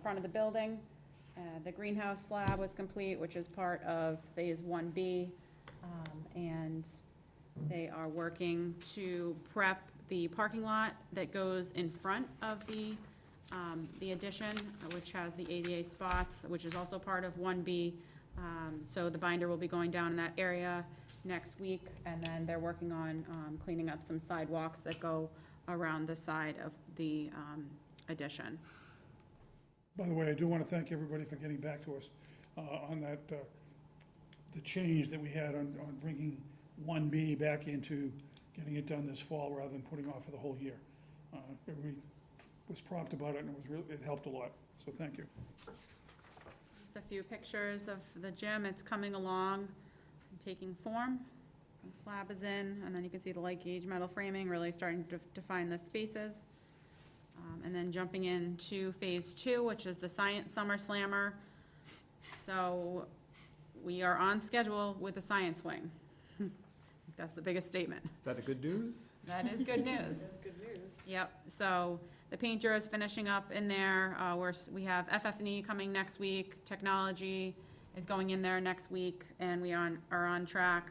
front of the building. The greenhouse slab was complete, which is part of Phase 1B. And they are working to prep the parking lot that goes in front of the addition, which has the ADA spots, which is also part of 1B. So the binder will be going down in that area next week, and then they're working on cleaning up some sidewalks that go around the side of the addition. By the way, I do want to thank everybody for getting back to us on that, the change that we had on bringing 1B back into getting it done this fall rather than putting off for the whole year. Everybody was prompt about it, and it helped a lot, so thank you. Just a few pictures of the gym. It's coming along and taking form. The slab is in, and then you can see the light gauge metal framing really starting to define the spaces. And then jumping into Phase 2, which is the Science Summer Slammer. So we are on schedule with the science wing. That's the biggest statement. Is that a good news? That is good news. That's good news. Yep, so the painter is finishing up in there. We have FF&E coming next week. Technology is going in there next week, and we are on track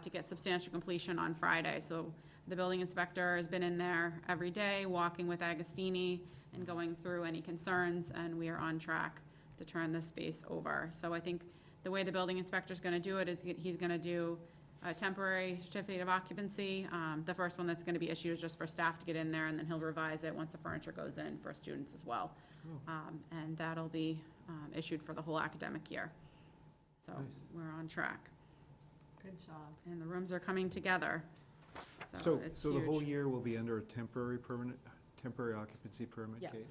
to get substantial completion on Friday. So the building inspector has been in there every day, walking with Agostini and going through any concerns, and we are on track to turn this space over. So I think the way the building inspector is gonna do it is he's gonna do a temporary certificate of occupancy. The first one that's gonna be issued is just for staff to get in there, and then he'll revise it once the furniture goes in for students as well. And that'll be issued for the whole academic year. So Nice. we're on track, Good job. and the rooms are coming together. So, it's so the whole huge. year will be under a temporary occupancy permit, Yeah. Kate?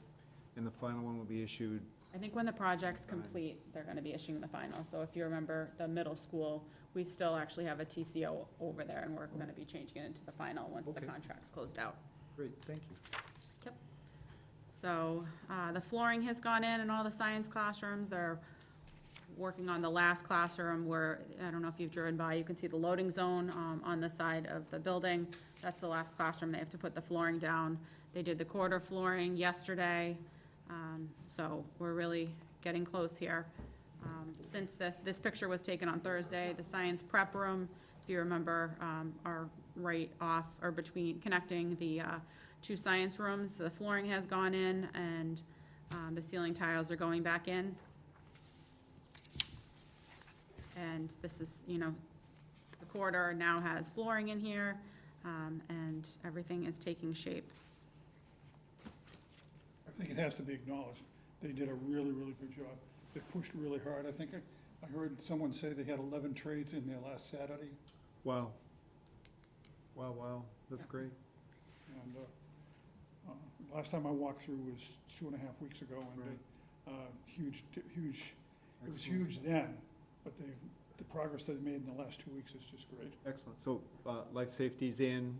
And the final one will be issued, I think when the project's Fine. complete, they're gonna be issuing the final. So if you remember the middle school, we still actually have a TCO over there, and we're gonna be changing it into the final once the Okay. contract's closed out. great, thank you. So, the flooring has gone in all the science classrooms. They're working on the last classroom where, I don't know if you've driven by, you can see the loading zone, on the side of the building. That's the last classroom. They have to put the flooring down. They did the quarter flooring yesterday. So we're really getting close here. Since this picture was taken on Thursday, the science prep room, if you remember, are right off or between, connecting the, two science rooms. The flooring has gone in, and the ceiling tiles are going back in. And this is, the corridor now has flooring in here, and everything is taking shape. I think it has to be acknowledged. They did a really, really good job. They pushed really hard. I think I heard someone say they had 11 trades in there last Saturday. Wow. Wow, that's great. And last time I walked through was 2.5 weeks ago, and huge, it was Excellent. huge then, but the progress they've made in the last 2 weeks is just great. Excellent, so, life safety's in,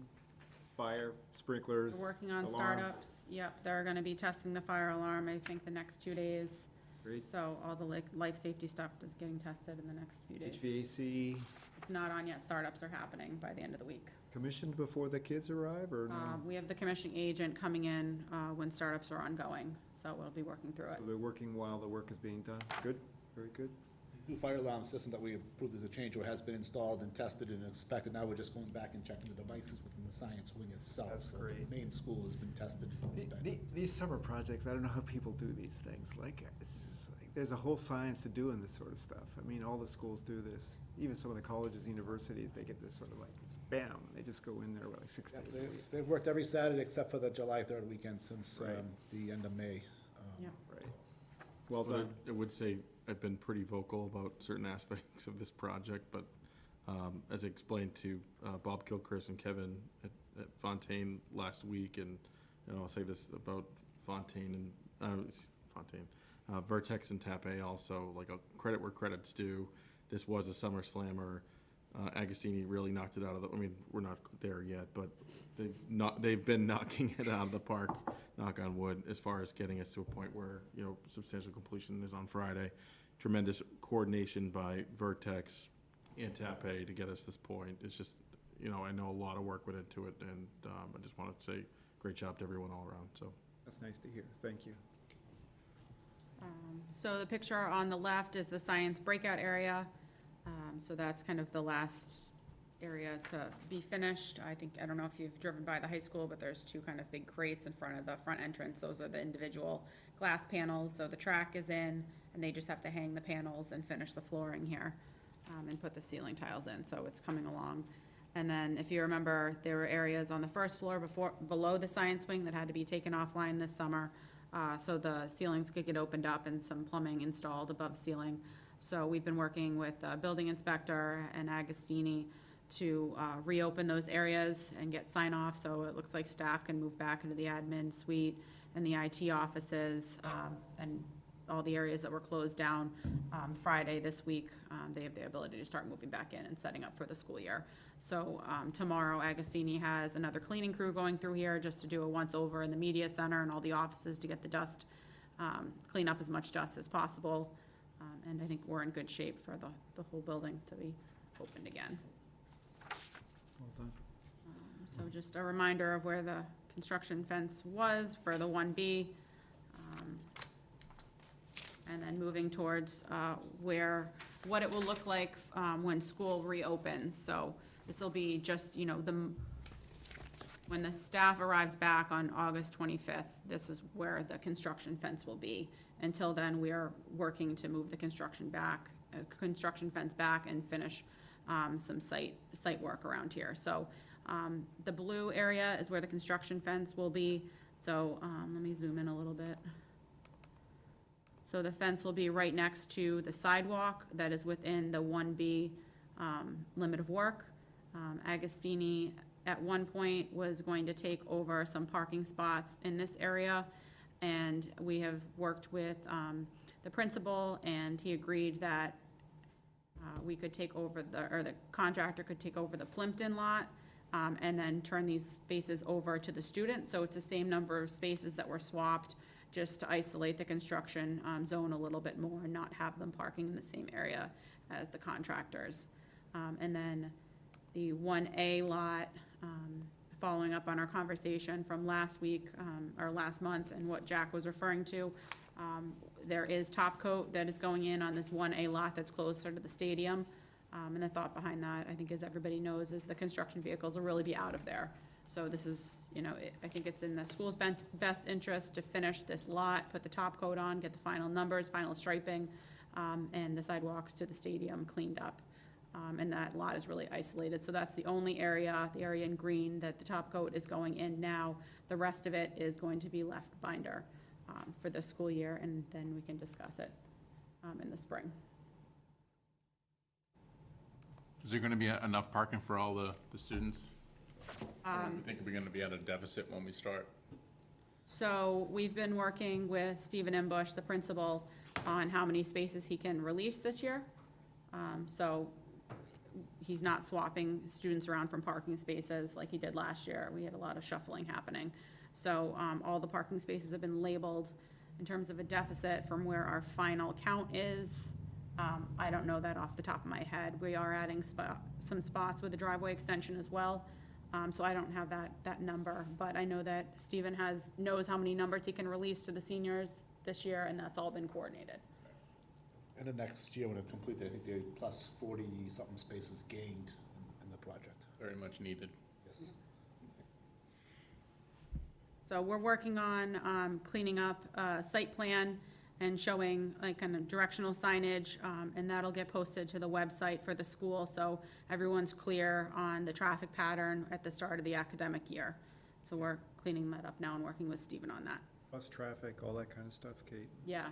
fire, sprinklers, We're working on alarms. startups. Yep, they're gonna be testing the fire alarm, I think, the next 2 days. Great. So all the life safety stuff is getting tested in the next few days. HVAC It's not on yet. Startups are happening by the end of the week. commissioned before the kids arrive, or no? We have the commissioning agent coming in when startups are ongoing, so we'll be working through it. So they're working while the work is being done? Good, very good. The new fire alarm system that we approved as a change order has been installed and tested and inspected. Now we're just going back and checking the devices within the science wing itself. That's So great. The main school has been tested and inspected. These summer projects, I don't know how people do these things, there's a whole science to doing this sort of stuff. I mean, all the schools do this, even some of the colleges, universities, they get this sort of bam, they just go in there like 6 Yep, days a week. They've worked every Saturday except for the July 3rd weekend since Right. the end of May. Yep. Right. Well But done. I would say I've been pretty vocal about certain aspects of this project, but as I explained to Bob Kilchrist and Kevin at Fontaine last week, and I'll say this about Fontaine and Vertex and Tape also, like a credit where credit's due. This was a summer slammer. Agostini really knocked it out of the, I mean, we're not there yet, but they've been knocking it out of the park, knock on wood, as far as getting us to a point where, substantial completion is on Friday. Tremendous coordination by Vertex and Tape to get us this point. It's just, I know a lot of work went into it, and I just wanted to say great job to everyone all around, so. That's nice to hear, thank you. So the picture on the left is the science breakout area. So that's kind of the last area to be finished. I don't know if you've driven by the high school, but there's two kind of big crates in front of the front entrance. Those are the individual glass panels. So the track is in, and they just have to hang the panels and finish the flooring here, and put the ceiling tiles in. So it's coming along. And then, if you remember, there were areas on the first floor below the science wing that had to be taken offline this summer. So the ceilings could get opened up and some plumbing installed above ceiling. So we've been working with the building inspector and Agostini to reopen those areas and get sign off, so it looks like staff can move back into the admin suite and the IT offices, and all the areas that were closed down Friday this week. They have the ability to start moving back in and setting up for the school year. So tomorrow, Agostini has another cleaning crew going through here just to do a once-over in the media center and all the offices to get the dust, clean up as much dust as possible. And I think we're in good shape for the whole building to be opened again. Well done. So just a reminder of where the construction fence was for the 1B. And then moving towards what it will look like when school reopens. So this will be just, when the staff arrives back on August 25th, this is where the construction fence will be. Until then, we are working to move the construction fence back and finish some site work around here. So the blue area is where the construction fence will be. So let me zoom in a little bit. So the fence will be right next to the sidewalk that is within the 1B limit of work. Agostini at one point was going to take over some parking spots in this area, and we have worked with the principal, and he agreed that we could take over the contractor could take over the Plimpton lot, and then turn these spaces over to the students. So it's the same number of spaces that were swapped, just to isolate the construction zone a little bit more and not have them parking in the same area as the contractors. And then the 1A lot, following up on our conversation from last week, or last month, and what Jack was referring to, there is top coat that is going in on this 1A lot that's closer to the stadium. And the thought behind that, I think, as everybody knows, is the construction vehicles will really be out of there. So this is, I think it's in the school's best interest to finish this lot, put the top coat on, get the final numbers, final striping, and the sidewalks to the stadium cleaned up. And that lot is really isolated. So that's the only area, the area in green, that the top coat is going in now. The rest of it is going to be left binder for the school year, and then we can discuss it in the spring. Is there gonna be enough parking for all the students? Um, Or do you think we're gonna be at a deficit when we start? So we've been working with Stephen Embush, the principal, on how many spaces he can release this year. So he's not swapping students around from parking spaces like he did last year. We had a lot of shuffling happening. So all the parking spaces have been labeled. In terms of a deficit from where our final count is, I don't know that off the top of my head. We are adding some spots with the driveway extension as well. So I don't have that number, but I know that Stephen knows how many numbers he can release to the seniors this year, and that's all been coordinated. And the next year when it's completed, I think they're plus 40-something spaces gained in the project. Very much needed. Yes. So we're working on cleaning up a site plan and showing like kind of directional signage, and that'll get posted to the website for the school, so everyone's clear on the traffic pattern at the start of the academic year. So we're cleaning that up now and working with Stephen on that. Bus traffic, all that kind of stuff, Kate. Yeah,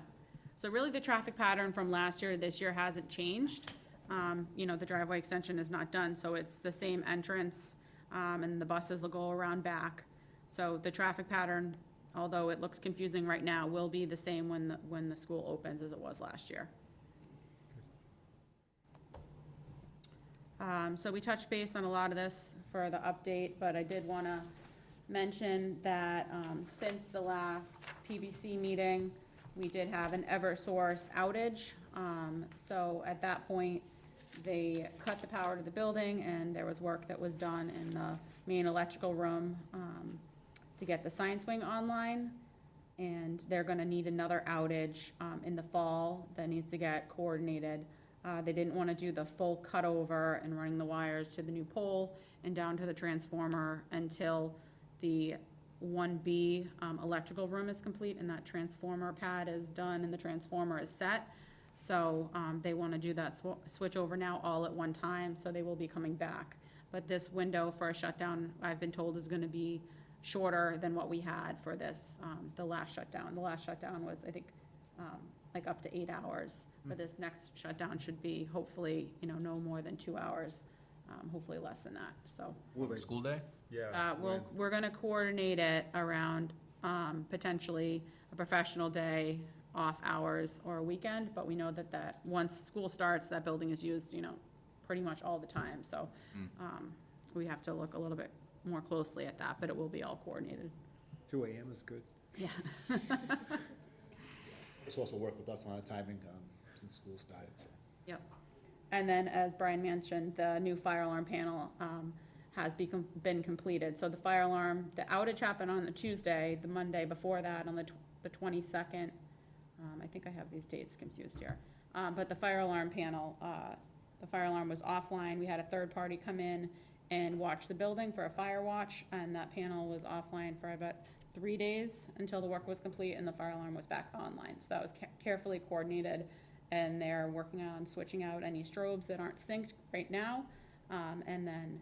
so really the traffic pattern from last year to this year hasn't changed. The driveway extension is not done, so it's the same entrance, and the buses will go around back. So the traffic pattern, although it looks confusing right now, will be the same when the school opens as it was last year. So we touched base on a lot of this for the update, but I did want to mention that since the last PBC meeting, we did have an Eversource outage. So at that point, they cut the power to the building, and there was work that was done in the main electrical room to get the science wing online. and they're gonna need another outage, in the fall that needs to get coordinated. They didn't wanna do the full cutover and running the wires to the new pole and down to the transformer until the 1B electrical room is complete and that transformer pad is done and the transformer is set. So they want to do that switch over now all at one time, so they will be coming back. But this window for a shutdown, I've been told, is going to be shorter than what we had for this, the last shutdown. The last shutdown was, I think, like up to 8 hours. But this next shutdown should be hopefully, no more than 2 hours, hopefully less than that, so. Will they? School day? Yeah. We're gonna coordinate it around, potentially a professional day, off hours, or a weekend, but we know that once school starts, that building is used, pretty much all the time, so, we have to look a little bit more closely at that, but it will be all coordinated. 2 AM is good. Yeah. This also worked with us on our timing, since school started, so. Yep. And then, as Brian mentioned, the new fire alarm panel, has been completed. So the fire alarm, the outage happened on the Tuesday, the Monday before that, on the 22nd. I think I have these dates confused here. But the fire alarm panel, the fire alarm was offline. We had a third party come in and watch the building for a fire watch, and that panel was offline for about 3 days until the work was complete and the fire alarm was back online. So that was carefully coordinated, and they're working on switching out any strobes that aren't synced right now. And then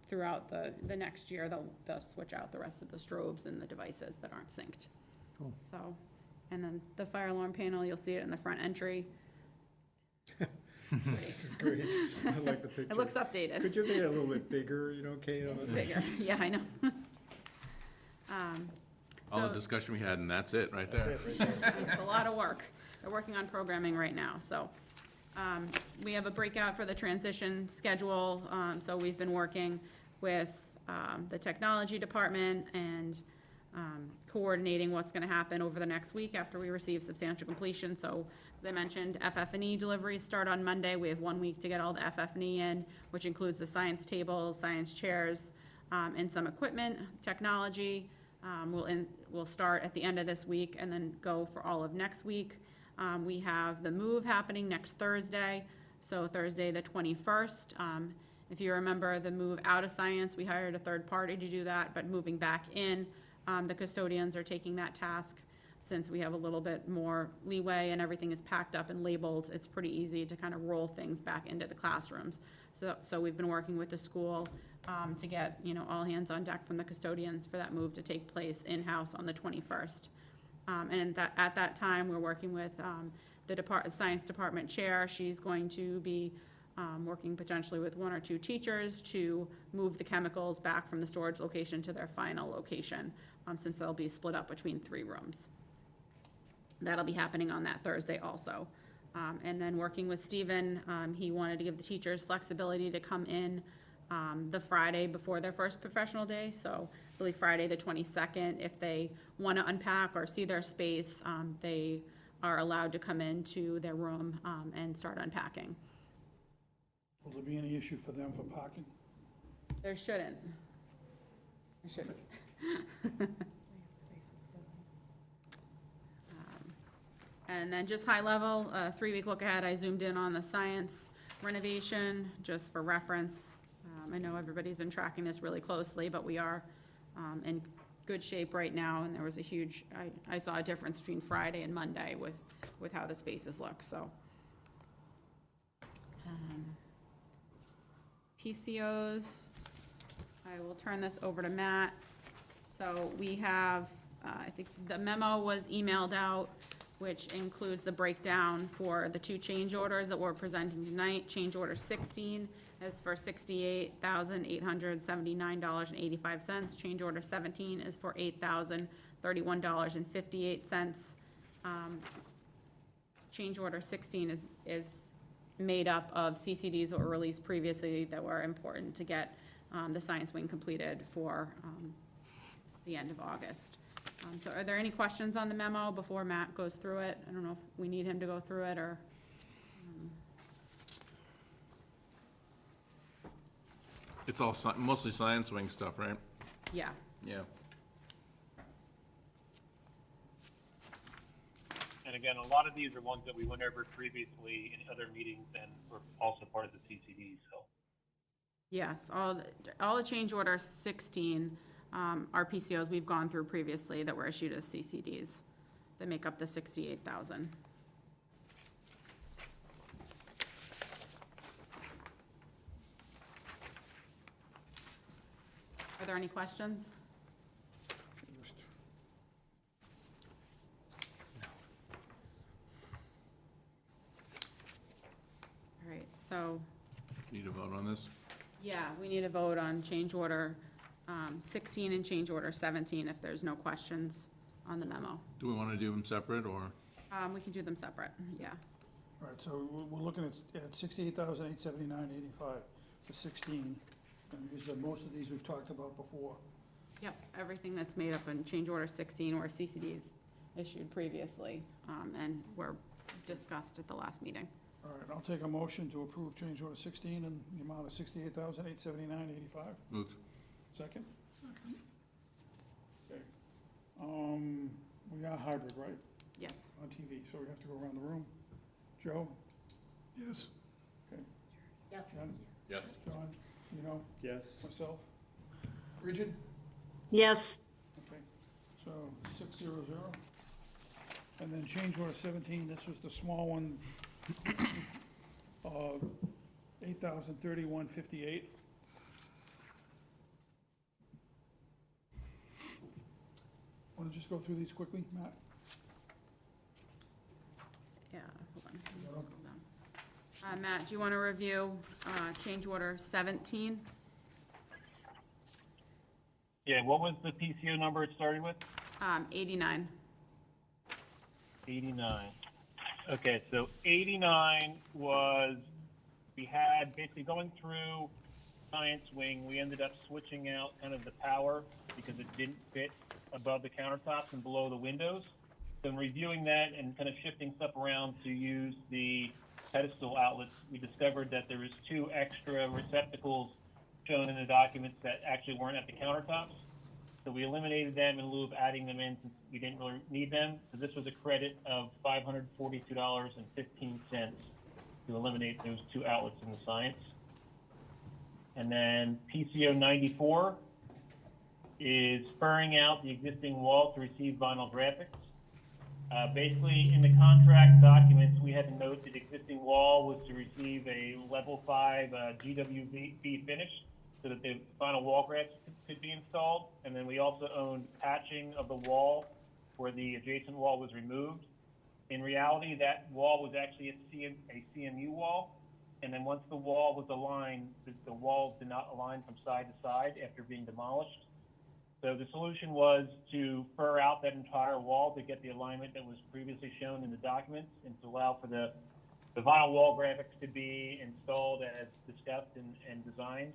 throughout the next year, they'll switch out the rest of the strobes and the devices that aren't synced. Cool. So, and then the fire alarm panel, you'll see it in the front entry. This is great. I like the picture. It looks updated. Could you make it a little bit bigger, Kate? It's bigger, yeah, I know. All the So, discussion we had, and that's it, right there. it's a lot of work. They're working on programming right now, so. We have a breakout for the transition schedule, so we've been working with the technology department and coordinating what's gonna happen over the next week after we receive substantial completion. So, as I mentioned, FF&E deliveries start on Monday. We have 1 week to get all the FF&E in, which includes the science tables, science chairs, and some equipment. Technology will start at the end of this week and then go for all of next week. We have the move happening next Thursday, so Thursday the 21st. If you remember the move out of science, we hired a third party to do that, but moving back in, the custodians are taking that task. Since we have a little bit more leeway and everything is packed up and labeled, it's pretty easy to kind of roll things back into the classrooms. So we've been working with the school to get, all hands on deck from the custodians for that move to take place in-house on the 21st. And at that time, we're working with the science department chair. She's going to be working potentially with 1 or 2 teachers to move the chemicals back from the storage location to their final location, since they'll be split up between 3 rooms. That'll be happening on that Thursday also. And then working with Stephen, he wanted to give the teachers flexibility to come in the Friday before their first professional day, so I believe Friday the 22nd. If they want to unpack or see their space, they are allowed to come into their room and start unpacking. Will there be any issue for them for parking? There shouldn't. There shouldn't. And then just high level, 3-week look ahead, I zoomed in on the science renovation, just for reference. I know everybody's been tracking this really closely, but we are in good shape right now, and there was a huge, I saw a difference between Friday and Monday with how the spaces look, so. PCOs, I will turn this over to Matt. So we have, I think the memo was emailed out, which includes the breakdown for the 2 change orders that we're presenting tonight. Change order 16 is for $68,879.85. Change order 17 is for $8,031.58. Change order 16 is made up of CCDs that were released previously that were important to get the science wing completed for the end of August. So are there any questions on the memo before Matt goes through it? I don't know if we need him to go through it or. It's all mostly science wing stuff, right? Yeah, Yeah. And again, a lot of these are ones that we went over previously in other meetings and were also part of the CCD, so. Yes, all the change order 16 are PCOs we've gone through previously that were issued as CCDs that make up the 68,000. Are there any questions? All right, so, Need a vote on this? yeah, we need a vote on change order 16 and change order 17 if there's no questions on the memo. Do we want to do them separate, or? We can do them separate, yeah. All right, so we're looking at 68,879.85 for 16. And these are, most of these we've talked about before. Yep, everything that's made up in change order 16 or CCDs issued previously and were discussed at the last meeting. All right, I'll take a motion to approve change order 16 in the amount of 68,879.85. Moved. Second? Second. Okay. We are hybrid, right, Yes. on TV, so we have to go around the room. Joe? Yes. Okay. Yes. Jen? Yes. John? You know? Yes. Myself? Bridget? Yes. Okay, so 600. And then change order 17, this was the small one, 8,031.58. Want to just go through these quickly, Matt? Yeah, hold on. Let me scroll down. Matt, do you want to review change order 17? Yeah, what was the PCO number it started with? 89. 89. Okay, so 89 was, we had basically going through science wing, we ended up switching out kind of the power because it didn't fit above the countertops and below the windows. So in reviewing that and kind of shifting stuff around to use the pedestal outlets, we discovered that there was 2 extra receptacles shown in the documents that actually weren't at the countertops. So we eliminated them in lieu of adding them in since we didn't really need them. So this was a credit of $542.15 to eliminate those 2 outlets in the science. And then PCO 94 is spurring out the existing wall to receive vinyl graphics. Basically, in the contract documents, we had to note that the existing wall was to receive a level 5 GWB finish so that the final wall graphics could be installed. And then we also owned patching of the wall where the adjacent wall was removed. In reality, that wall was actually a CMU wall. And then once the wall was aligned, the walls did not align from side to side after being demolished. So the solution was to fur out that entire wall to get the alignment that was previously shown in the documents and to allow for the vinyl wall graphics to be installed as discussed and designed.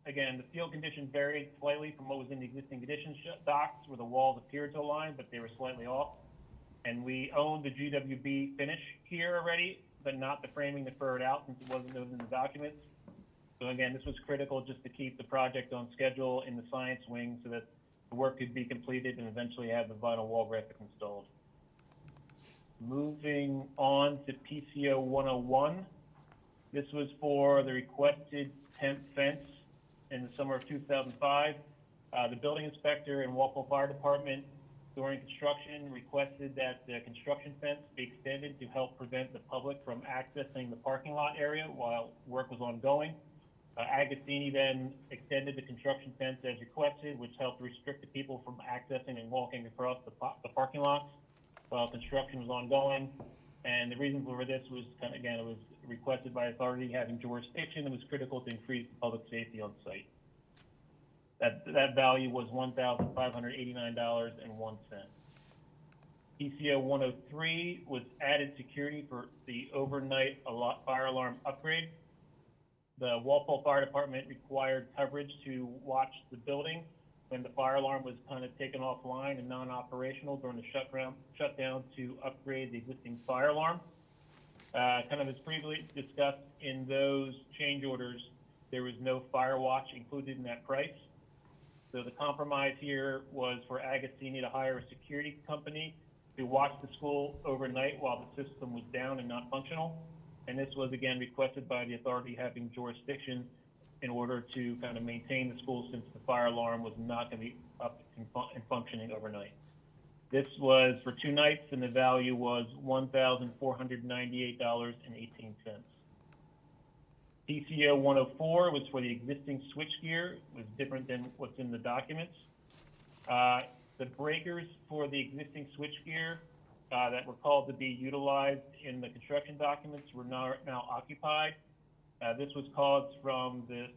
Again, the field conditions varied slightly from what was in the existing condition docs where the walls appeared to align, but they were slightly off. And we owned the GWB finish here already, but not the framing that furred out since it wasn't noted in the documents. So again, this was critical just to keep the project on schedule in the science wing so that the work could be completed and eventually have the vinyl wall graphic installed. Moving on to PCO 101. This was for the requested temp fence in the summer of 2005. The building inspector and Walpole Fire Department during construction requested that the construction fence be extended to help prevent the public from accessing the parking lot area while work was ongoing. Agostini then extended the construction fence as requested, which helped restrict the people from accessing and walking across the parking lots while construction was ongoing. And the reason for this was, again, it was requested by authority having jurisdiction. It was critical to increase the public safety on site. That value was $1,589.01. PCO 103 was added security for the overnight fire alarm upgrade. The Walpole Fire Department required coverage to watch the building when the fire alarm was kind of taken offline and non-operational during the shutdown to upgrade the existing fire alarm. Kind of as previously discussed in those change orders, there was no fire watch included in that price. So the compromise here was for Agostini to hire a security company We watched the school overnight while the system was down and not functional. And this was again requested by the authority having jurisdiction in order to kind of maintain the school since the fire alarm was not going to be up and functioning overnight. This was for 2 nights and the value was $1,498.18. PCO 104 was for the existing switchgear. It was different than what's in the documents. The breakers for the existing switchgear that were called to be utilized in the construction documents were now occupied. This was caused from the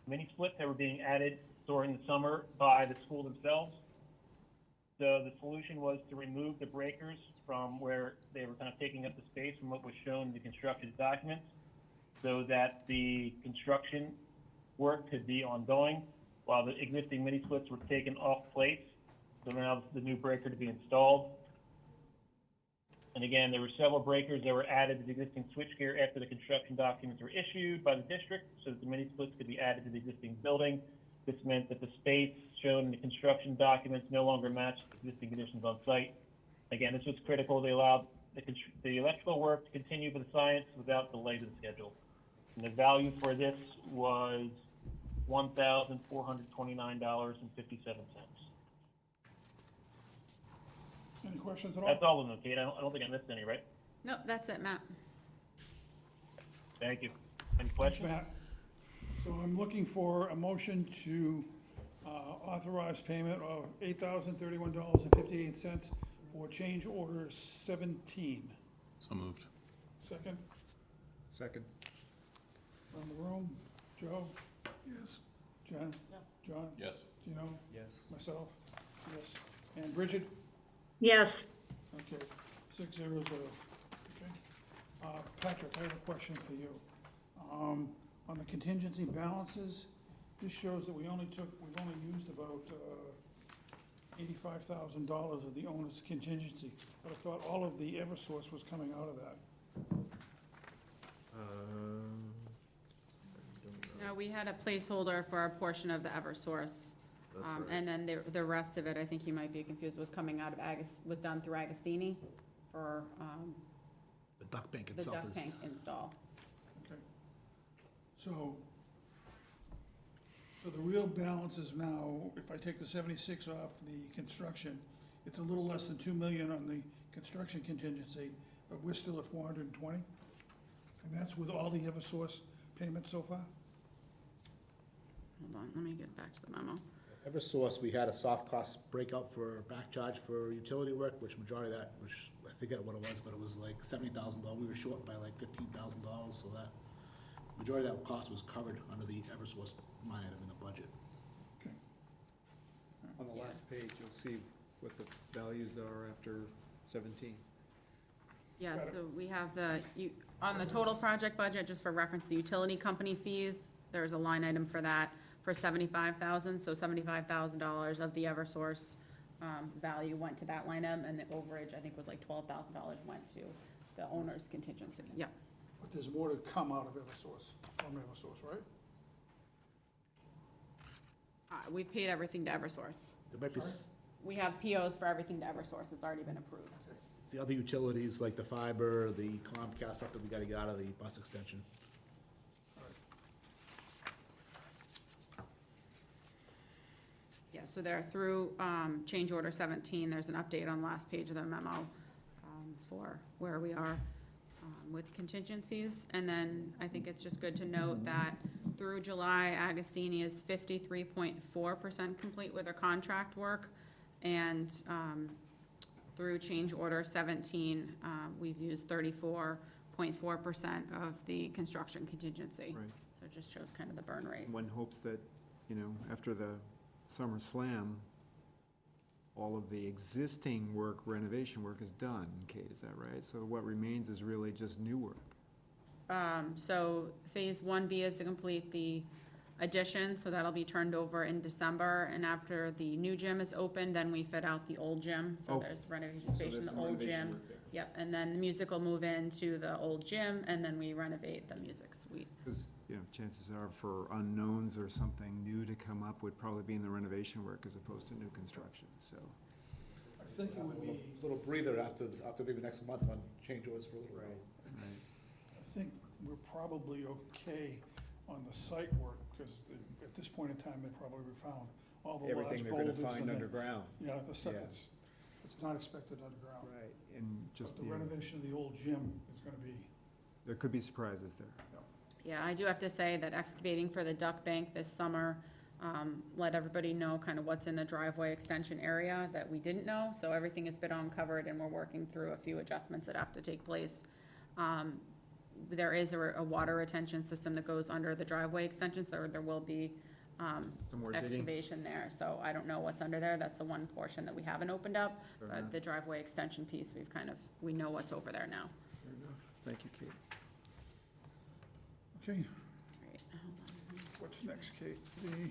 mini splits that were being added during the summer by the school themselves. So the solution was to remove the breakers from where they were kind of taking up the space from what was shown in the construction documents so that the construction work could be ongoing while the existing mini splits were taken off place. So now the new breaker to be installed. And again, there were several breakers that were added to the existing switchgear after the construction documents were issued by the district so that the mini splits could be added to the existing building. This meant that the space shown in the construction documents no longer matched existing conditions on site. Again, this was critical. They allowed the electrical work to continue for the science without delay to the schedule. And the value for this was $1,429.57. Any questions at all? That's all of them, Kate. I don't think I missed any, right? Nope, that's it, Matt. Thank you. Any Thanks, questions? Matt. So I'm looking for a motion to authorize payment of $8,031.58 for change order 17. So moved. Second, Second. from the room, Joe? Yes. Jen? Yes. John? Yes. Gino? Yes. Myself? Yes. And Bridget? yes, Okay, 600. Okay. Patrick, I have a question for you. On the contingency balances, this shows that we've only used about $85,000 of the owner's contingency. But I thought all of the Eversource was coming out of that. No, we had a placeholder for a portion of the Eversource. And then the rest of it, I think you might be confused, was coming out of was done through Agostini for, The duct bank the itself duct is, tank install. Okay. So the real balance is now, if I take the 76 off the construction, it's a little less than 2 million on the construction contingency, but we're still at 420? And that's with all the Eversource payments so far? Hold on, let me get back to the memo. Eversource, we had a soft cost breakout for back charge for utility work, which majority of that was, I forget what it was, but it was like $70,000. We were short by like $15,000, so that majority of that cost was covered under the Eversource line item in the budget. Okay. On the last page, you'll see what the values are after 17. Yeah, Got it. so we have on the total project budget, just for reference, the utility company fees, there's a line item for that for $75,000, so $75,000 of the Eversource value went to that line item, and the overage, I think, was like $12,000 went to the owner's contingency. Yep. But there's more to come out of Eversource, from Eversource, right? We've paid everything to Eversource. There might be We have POs for everything to Eversource. It's already been approved. the other utilities like the fiber, the Comcast stuff that we gotta get out of the bus extension. Yeah, so they're through change order 17. There's an update on the last page of the memo for where we are with contingencies. And then I think it's just good to note that through July, Agostini is 53.4% complete with their contract work. And through change order 17, we've used 34.4% of the construction contingency. Right. So it just shows kind of the burn rate. One hopes that, after the Summer Slam, all of the existing work, renovation work is done, Kate, is that right? So what remains is really just new work. So phase 1B is to complete the addition, so that'll be turned over in December. And after the new gym is open, then we fit out the old gym. So Oh. there's renovation space in the old gym. Yep, and then the music will move into the old gym, and then we renovate the music suite. Because, chances are for unknowns or something new to come up would probably be in the renovation work as opposed to new construction, so. I think it would a be, little breather after maybe next month when change orders for a little while. I think we're probably okay on the site work, because at this point in time, they probably found all the large Everything they're boulders. gonna find and the- underground. Yeah, the stuff Yeah. that's not expected underground. Right, and But just, the renovation of the old gym is gonna be, there could be surprises there. Yeah, I do have to say that excavating for the duck bank this summer, let everybody know kind of what's in the driveway extension area that we didn't know. So everything has been uncovered and we're working through a few adjustments that have to take place. There is a water retention system that goes under the driveway extension, so there will be Some more digging. excavation there. So I don't know what's under there. That's the one portion that we haven't opened up. Fair But enough. the driveway extension piece, we know what's over there now. Fair enough. Thank you, Kate. okay, Right, hold on. what's next, Kate? The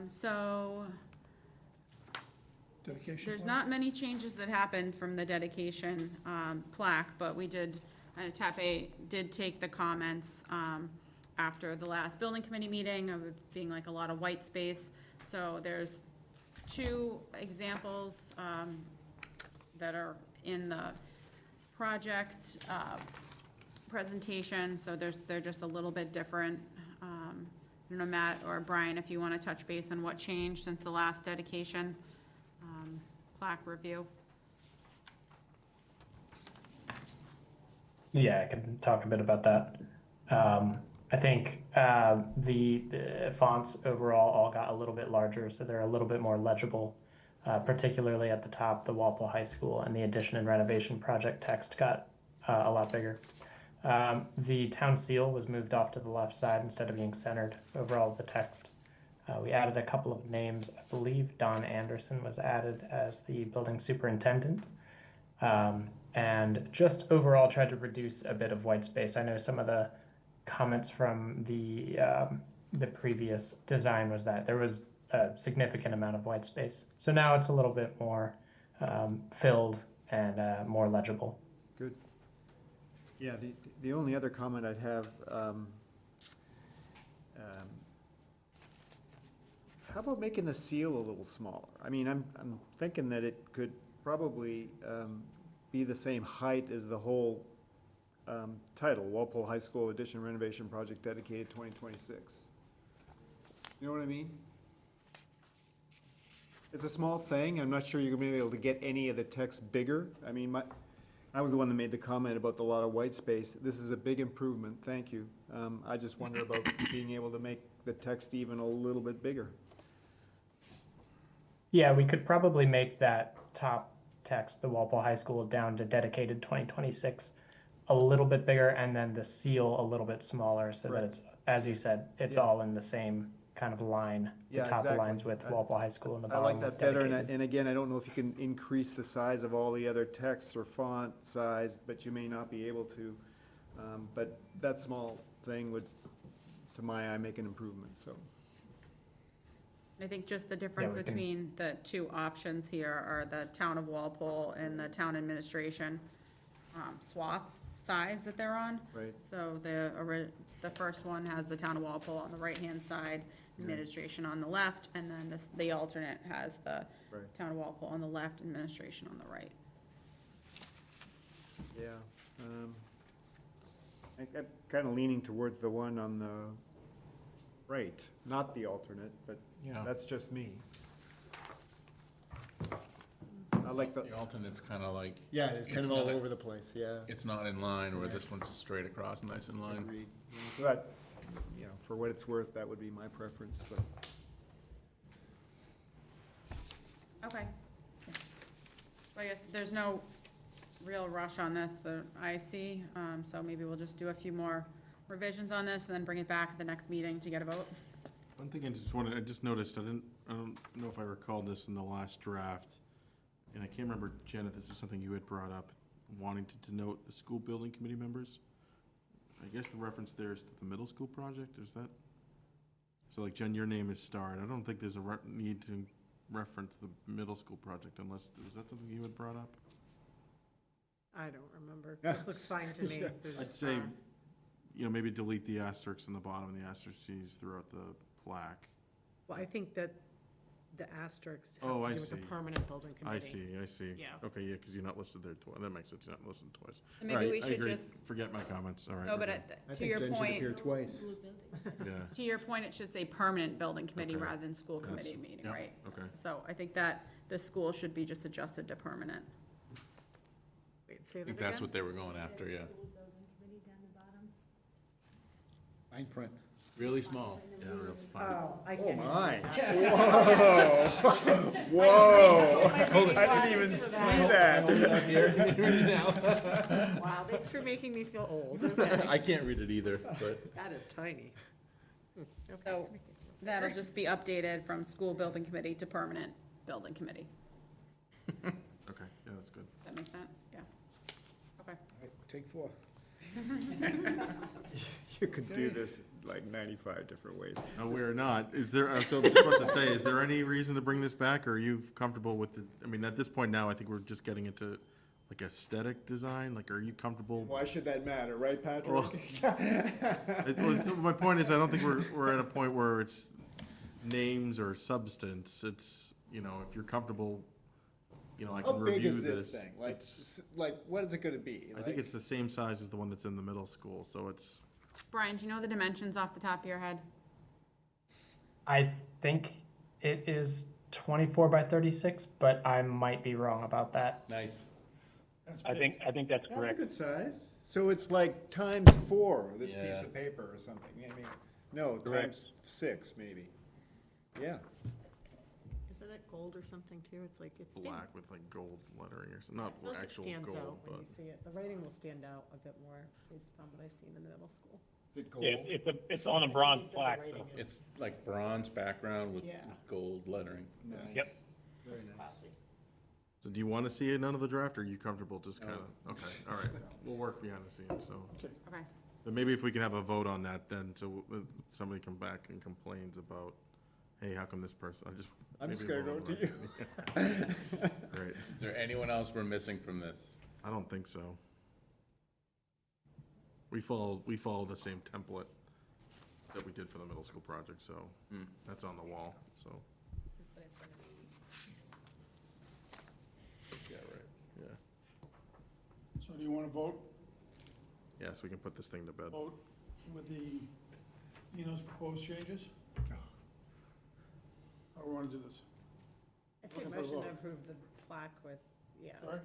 So dedication there's plan? not many changes that happened from the dedication plaque, but we did, TAPE did take the comments after the last building committee meeting of it being like a lot of white space. So there's two examples that are in the project presentation, so they're just a little bit different. I don't know, Matt or Brian, if you want to touch base on what changed since the last dedication plaque review. Yeah, I can talk a bit about that. I think the fonts overall all got a little bit larger, so they're a little bit more legible, particularly at the top, the Walpole High School, and the addition and renovation project text got a lot bigger. The town seal was moved off to the left side instead of being centered over all of the text. We added a couple of names. I believe Don Anderson was added as the building superintendent. And just overall tried to reduce a bit of white space. I know some of the comments from the previous design was that there was a significant amount of white space. So now it's a little bit more filled and more legible. Good. Yeah, the only other comment I'd have, how about making the seal a little smaller? I mean, I'm thinking that it could probably be the same height as the whole title, Walpole High School Addition Renovation Project Dedicated 2026. You know what I mean? It's a small thing. I'm not sure you're gonna be able to get any of the text bigger. I mean, I was the one that made the comment about the lot of white space. This is a big improvement, thank you. I just wonder about being able to make the text even a little bit bigger. Yeah, we could probably make that top text, the Walpole High School, down to dedicated 2026, a little bit bigger, and then the seal a little bit smaller, so Right. that it's, as you said, it's Yeah. all in the same kind of line. Yeah, The top exactly. aligns with Walpole High School and the I bottom like with that better, dedicated. and again, I don't know if you can increase the size of all the other texts or font size, but you may not be able to. But that small thing would, to my eye, make an improvement, so. I think just the difference we can- between the two options here are the town of Walpole and the town administration swap sides that they're on. Right. So the first one has the town of Walpole on the right-hand side, administration on the left, and then the alternate has the Right. town of Walpole on the left, administration on the right. Yeah, I'm kind of leaning towards the one on the right, not the alternate, but Yeah. that's just me. I like the, The alternate's kind of like, yeah, it's kind It's of all not- over the place, yeah. it's not in line, where this one's straight across, nice in line. Agreed. So that, you know, for what it's worth, that would be my preference, but. Okay. So I guess there's no real rush on this that I see, so maybe we'll just do a few more revisions on this and then bring it back at the next meeting to get a vote. One thing I just noticed, I don't know if I recalled this in the last draft, and I can't remember, Jen, if this is something you had brought up, wanting to denote the school building committee members. I guess the reference there is to the middle school project, is that? So like, Jen, your name is starred, I don't think there's a need to reference the middle school project unless, was that something you had brought up? I don't remember. This looks fine to me. I'd say, maybe delete the asterisks in the bottom and the asterisks throughout the plaque. Well, I think that the asterisks Oh, I have to do with see. the permanent building committee. I see. Yeah. Okay, yeah, because you're not listed there twice. That makes sense. You're not listed twice. And All maybe right, we I should agree. just, Forget my comments. All right. no, we're but good. I to think your Jen should point, appear twice. Yeah, to your point, it should say permanent building committee Okay. rather than school That's- committee meeting, yep, right? okay. So I think that the school should be just adjusted to permanent. Wait, say I that think that's again? what they were going after, yeah. Fine print. Really small. Yeah, real fine. Oh, I can't. My. Whoa. I didn't even see that. Wow, thanks for making me feel old. Okay. I can't read it either, but. That is tiny. Okay. So that'll just be updated from school building committee to permanent building committee. Okay, yeah, that's good. Does that make sense? Yeah. Okay. All right, take 4. You could do this like 95 different ways. No, we're not. Is there, so I was about to say, is there any reason to bring this back, or are you comfortable with the, I mean, at this point now, I think we're just getting into like aesthetic design, like, are you comfortable? Why should that matter, right, Patrick? Well, my point is, I don't think we're at a point where it's names or substance. It's, you know, if you're comfortable, you know, I How can big review is this. this thing? Like, It's- like, what is it gonna be? I think it's the same size as the one that's in the middle school, so it's, Brian, do you know the dimensions off the top of your head? I think it is 24 by 36, but I might be wrong about that. Nice. That's I big. think that's That's a correct. good size. So it's like times 4, this piece Yeah. of paper or something. I mean, no, Correct. times 6 maybe. Yeah. Isn't it gold or something too? It's like, it's. black with like gold lettering or something, not I feel like it actual stands gold, out when but. you see it. The writing will stand out a bit more based upon what I've seen in the middle school. Is it gold? Yeah, it's on a bronze He said the plaque, writing so. is- It's like bronze background with Yeah. gold lettering. Nice. Yep. Very It's nice. classy. So do you want to see it of the draft, or are you comfortable just kind of, okay, all right, we'll work behind the scenes, so. Okay. But maybe if we can have a vote on that then, so somebody come back and complains about, hey, how come this person, I'm just maybe gonna a go vote to on you. that. Great, Is there anyone else we're missing from this? I don't think so. We follow the same template that we did for the middle school project, so that's on the wall, so. Yeah, right, yeah. So do you want to vote Yes, we can put this thing to bed. with the, Nino's proposed changes? How do we want to do this? I'd say Looking for a motion to vote. approve the plaque with, yeah. Sorry?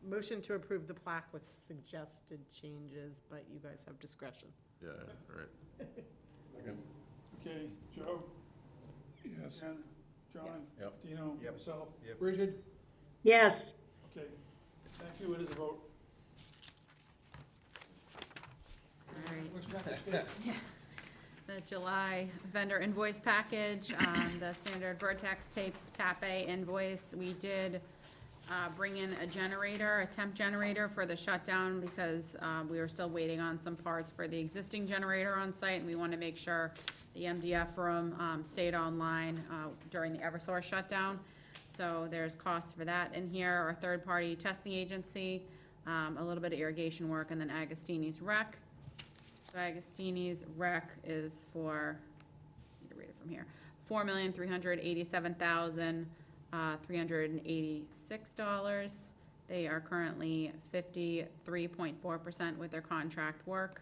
Motion to approve the plaque with suggested changes, but you guys have discretion. Yeah, right. Okay, Joe? Yes. Ken? John? Yes. Yep. Dino? Yep. Myself? Yep. Bridget? Yes. Okay, thank you, it is a vote. All right. Looks back, it's good. The July vendor invoice package, the standard Vertex tape TAP A invoice. We did bring in a generator, a temp generator for the shutdown because we were still waiting on some parts for the existing generator on site, and we want to make sure the MDF room stayed online during the Eversource shutdown. So there's costs for that in here, our third-party testing agency, a little bit of irrigation work, and then Agostini's rec. So Agostini's rec is for, I need to read it from here, $4,387,386. They are currently 53.4% with their contract work.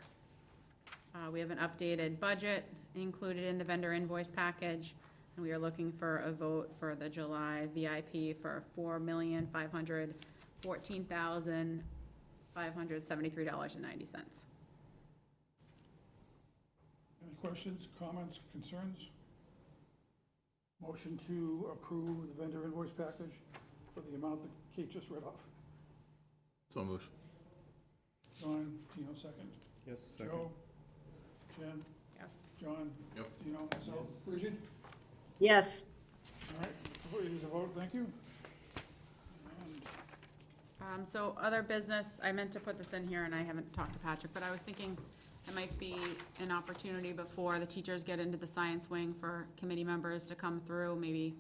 We have an updated budget included in the vendor invoice package, and we are looking for a vote for the July VIP for $4,514,573.90. Any questions, comments, concerns? Motion to approve the vendor invoice package for the amount that Kate just read off. So moved. John, Dino, second. Yes, Joe? Jen? Yes. John? Yep. Dino, myself? Bridget? Yes. All right, it is a vote, thank you. And So other business, I meant to put this in here and I haven't talked to Patrick, but I was thinking it might be an opportunity before the teachers get into the science wing for committee members to come through, maybe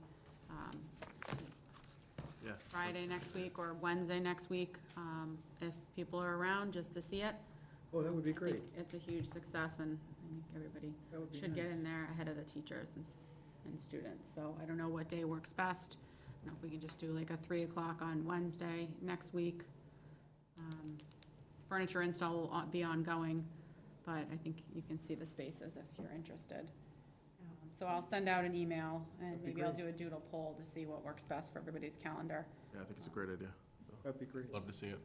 Yeah. Friday next week or Wednesday next week, if people are around, just to see it. Oh, that would be I think great. it's a huge success and I think everybody That would be should get nice. in there ahead of the teachers and and students. So I don't know what day works best. I don't know if we can just do like a 3 o'clock on Wednesday next week. Furniture install will be ongoing, but I think you can see the spaces if you're interested. So I'll send out an email, and That'd be maybe I'll great. do a doodle poll to see what works best for everybody's calendar. Yeah, I think it's a great idea. That'd be great. Love to see it.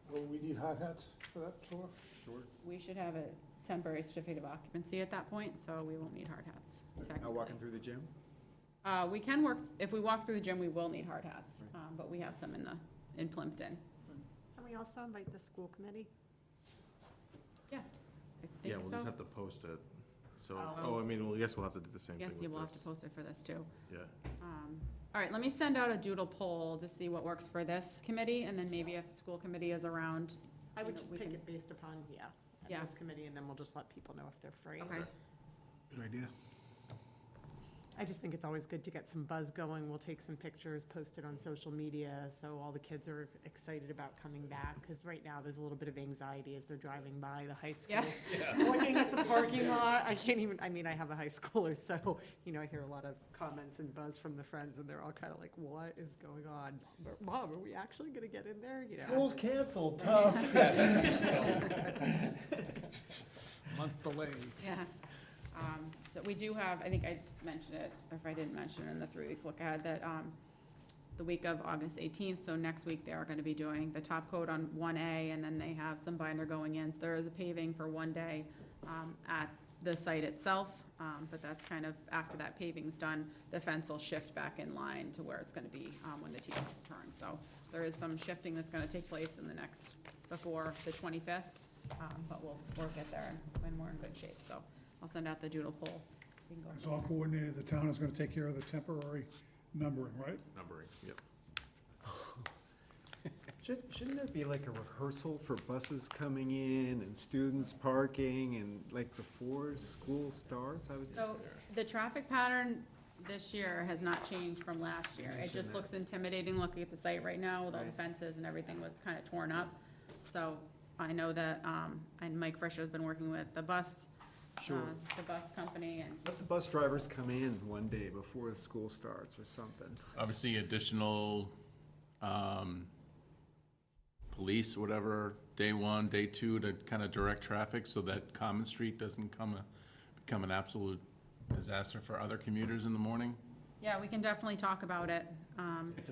Will we need hard hats for that tour? Sure. We should have a temporary certificate of occupancy at that point, so we won't need hard hats, Now technically. walking through the gym? We can work, if we walk through the gym, we will need hard hats, but we have some in Plimpton. Can we also invite the school committee? I Yeah, think we'll so. just have to post it. So, Oh. I mean, well, I guess we'll have to do the same thing Yes, with you will have to this. post it for this too. Yeah, All right, let me send out a doodle poll to see what works for this committee, and then maybe if school committee is around. I would you know, just we pick can- it based upon, Yeah. this committee, and then we'll just let people know if they're free. Okay, Good idea. I just think it's always good to get some buzz going. We'll take some pictures, post it on social media, so all the kids are excited about coming back, because right now there's a little bit of anxiety as they're driving by the high school. Yeah. Looking at the parking lot, I can't even, I mean, I have a high schooler, so, I hear a lot of comments and buzz from the friends, and they're all kind of like, what is going on? Mom, are we actually gonna get in there? School's canceled, tough. Month delay. yeah. So we do have, I think I mentioned it, or if I didn't mention it in the 3-week look ahead, that, the week of August 18th, so next week, they are gonna be doing the top coat on 1A, and then they have some binder going in. So there is a paving for one day, at the site itself, but that's kind of, after that paving's done, the fence will shift back in line to where it's gonna be, when the teachers return. So there is some shifting that's gonna take place in the next, before the 25th, but we'll get there, and we're in good shape, so I'll send out the doodle poll. We can go It's from all there. coordinated, the town is gonna take care of the temporary numbering, right? numbering, yep. Shouldn't there be like a rehearsal for buses coming in and students parking and like before school starts? I would So the traffic pattern this year has not changed from last year. It Mentioned just that. looks intimidating looking at the site right now with all the Right. fences and everything was kind of torn up. So I know that, and Mike Frischer's been working with the bus, the bus company, and Let the bus drivers come in one day before the school starts or something. Obviously, additional, police, whatever, day one, day two, to kind of direct traffic so that Common Street doesn't become an absolute disaster for other commuters in the morning. yeah, we can definitely talk about it.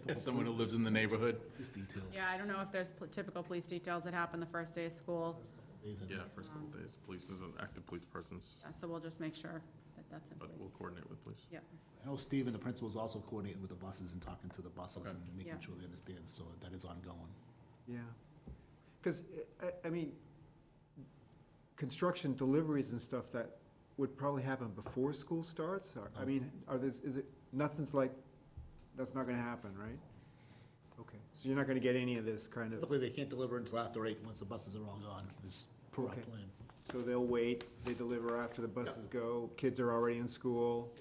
As someone who lives in the neighborhood. Just details. Yeah, I don't know if there's typical police details that happen the first day of school, Yeah, first couple days, police is an active police presence, so we'll just make sure that that's in but we'll place. coordinate with police. I know Steve and the principal is also coordinating with the buses and talking to the buses Okay. and making Yeah. sure they understand, so that is ongoing. Yeah. Because, I mean, construction deliveries and stuff that would probably happen before school starts? I mean, nothing's like, that's not gonna happen, right? Okay, so you're not gonna get any of this kind of, Luckily, they can't deliver until after 8, once the buses are all gone, is per our Okay. plan. so they'll wait, they deliver after the buses go, kids are already in school?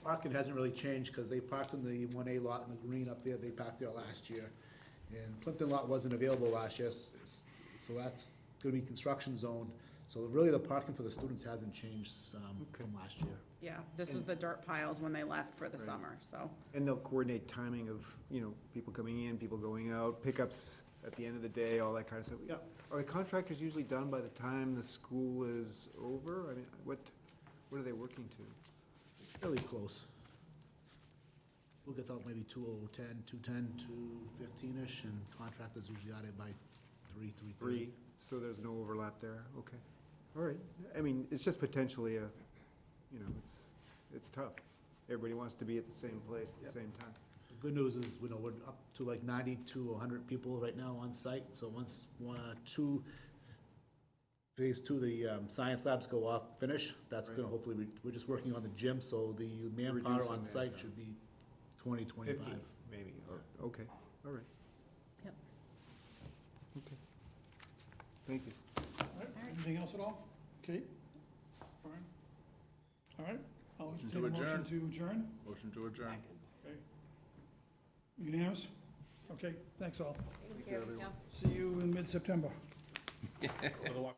Parking hasn't really changed, because they parked in the 1A lot in the green up there, they parked there last year. And Plimpton lot wasn't available last year, so that's gonna be construction zone. So really, the parking for the students hasn't changed, from last year. Yeah, this was the dirt piles when they left for the Right. summer, so. And they'll coordinate timing of, people coming in, people going out, pickups at the end of the day, all that kind of stuff. Yeah. Are the contractors usually done by the time the school is over? I mean, what are they working to? Fairly close. School gets out maybe 2:10, 2:10, 2:15-ish, and contractors usually out there by 3:30. So there's no overlap there, okay. All right, I mean, it's just potentially it's tough. Everybody wants to be at the same place at the same time. The good news is, we're up to like 90 to 100 people right now on site, so once phase 2, the science labs go off, finish, that's gonna Right. hopefully, we're just working on the gym, so the manpower Reducing on site manpower. should be 20, 25. 50, maybe, okay, all right. Yep. Okay. Thank you. All right, anything else at all? Kate? Brian? All right, I'll Motion entertain to a motion adjourn. to adjourn. Motion to adjourn. Okay. Unanimous? Okay, thanks all. Thank you. everyone. Yeah. See you in mid-September. Otherwise-